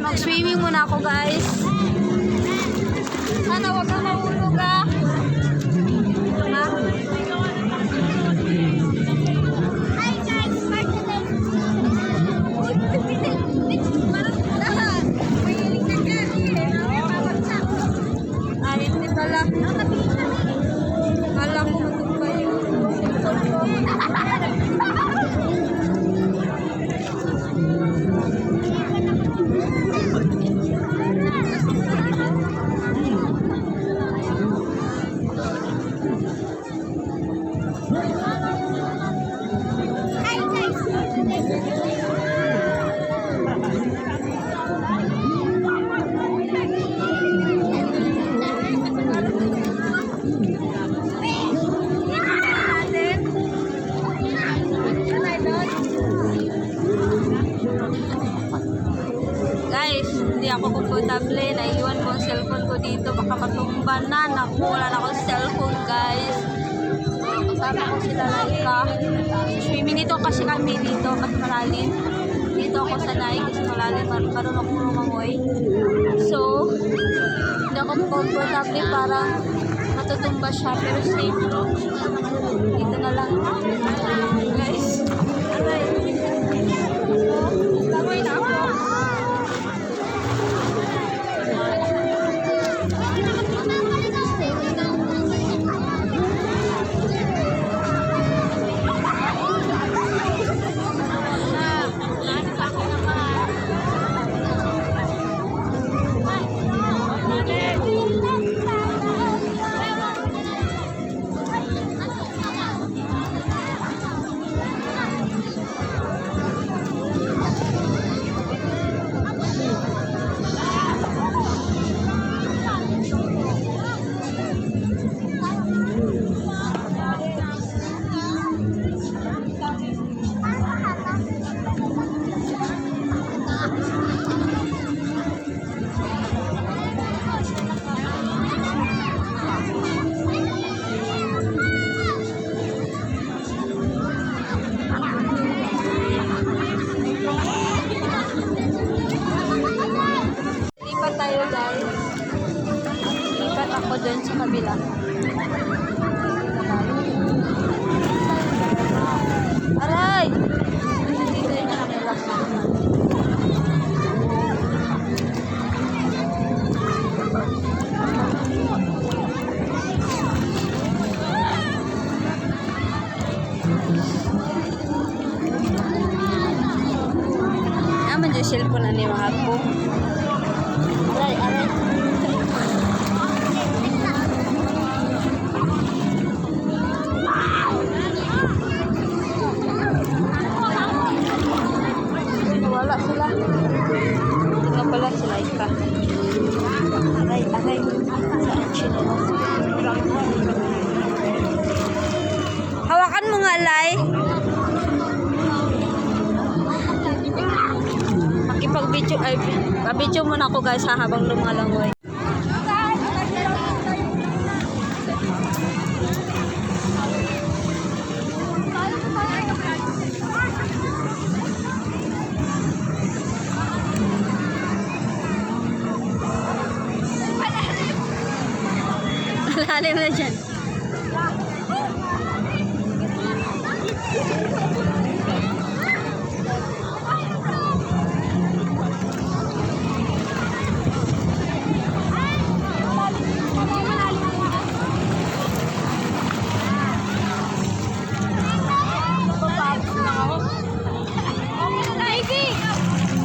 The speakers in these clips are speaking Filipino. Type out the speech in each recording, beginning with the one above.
Mag-swimming muna ako, guys. Sana wag kang mahulog, ah. Ha? Hi, guys. Ay, hindi pala. Alam ko matubay yung cellphone ko. Guys, hindi ako komportable. Naiiwan ko ang cellphone ko dito. Baka matumba na. Naku, wala na akong cellphone, guys. Kasama ko sila Laika. Swimming dito kasi kami dito. Mas malalim. Dito ako sanay kasi malalim. Marunong akong lumangoy. So, hindi ako komportable. Parang matutumba siya. Pero safe. Dito na lang. Guys. Aray. Langoy na ako. Tayo guys, lipat ako dun sa kabila. Aray! Dito yung kanila. Naman yung cellphone na ni mga po. Aray, aray. Wala sila. Tingnan pala sila Laika. Aray, aray. Saan sila? Hawakan mo nga, Lai. Makipag-video, ay, video muna ako guys ha, habang lumalangoy. Lalim na dyan.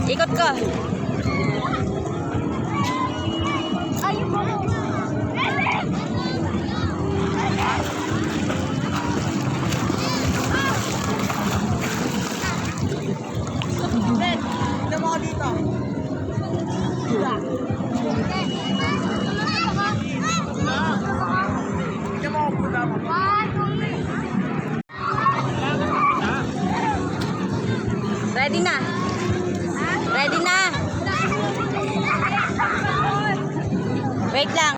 Ikot ka. Ayun mo. Ben, ito mo dito. Ready na? Ready na? Wait lang.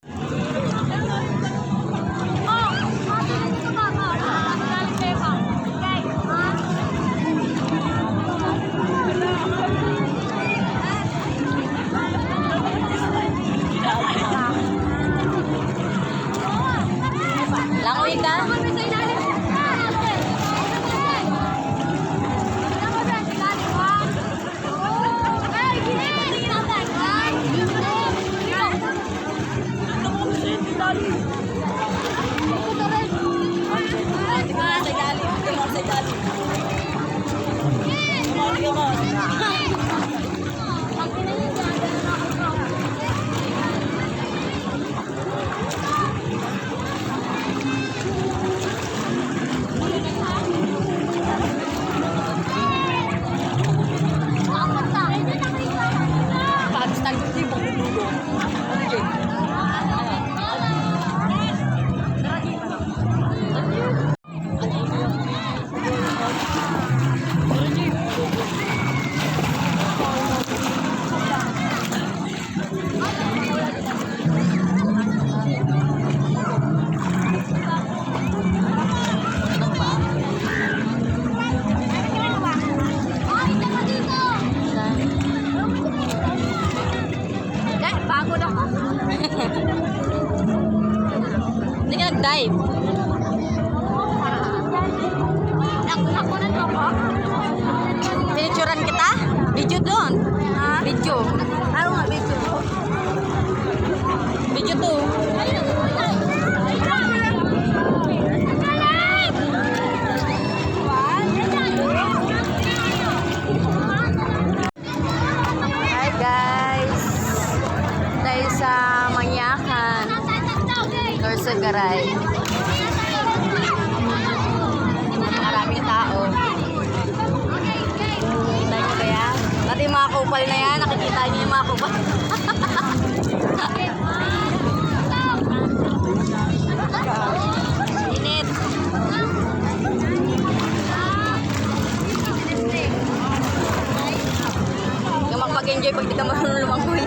enjoy pag di ka marunong lumangoy.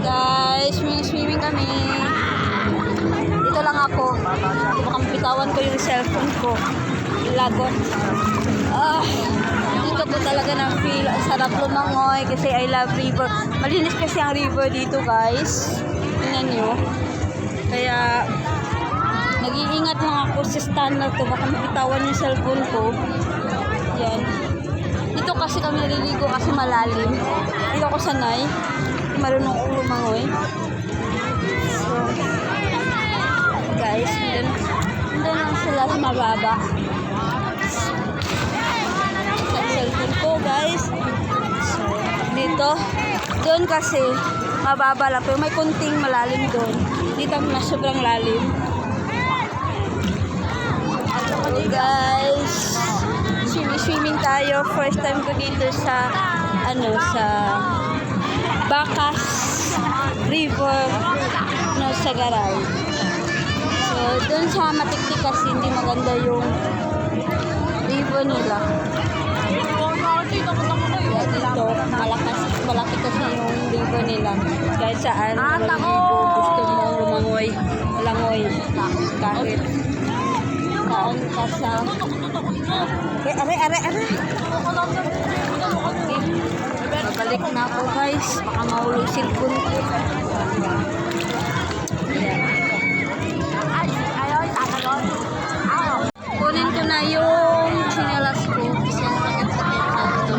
Guys, swimming kami. Dito lang ako. Baka mapitawan ko yung cellphone ko. Lagot. Dito ko talaga na-feel. Ang sarap lumangoy kasi I love river. Malinis kasi ang river dito, guys. Tingnan nyo. Kaya, nag-iingat lang ako sa stand na to. Baka mapitawan yung cellphone ko. Yan. Dito kasi kami naliligo kasi malalim. Dito ako sanay. Marunong akong lumangoy. So, guys, doon lang sila sa mababa. Sa cellphone ko, guys. So, dito, doon kasi mababa lang. Pero may kunting malalim doon. Dito na sobrang lalim. So, guys, swimming tayo. First time ko dito sa, sa Bacas River, sa Garay. So, dun sa Matiktik kasi hindi maganda yung river nila. Kaya dito, malaki kasi yung river nila. Kahit saan, gusto mong langoy. Kahit saan ka sa... Okay, are. Babalik na ako, guys. Baka mahulog cellphone ko. Kunin ko na yung sinelas ko. Kasi ang sakit-sakit na ito.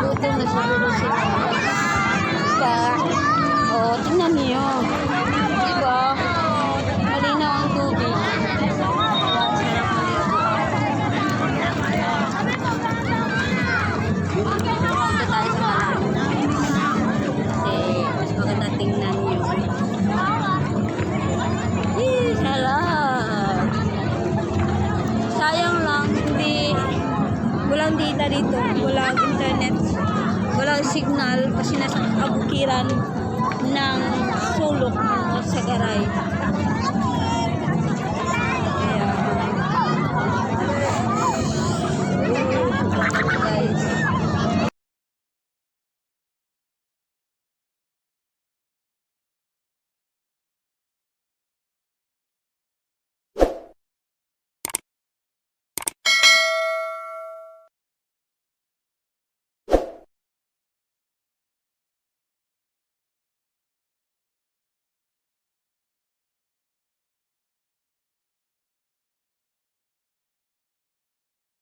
Gutom na siguro sinelas. Tingnan niyo. Diba? Malinaw ang tubig. Walang data dito, walang internet, walang signal kasi nasa kabukiran ng sulok sa Garay.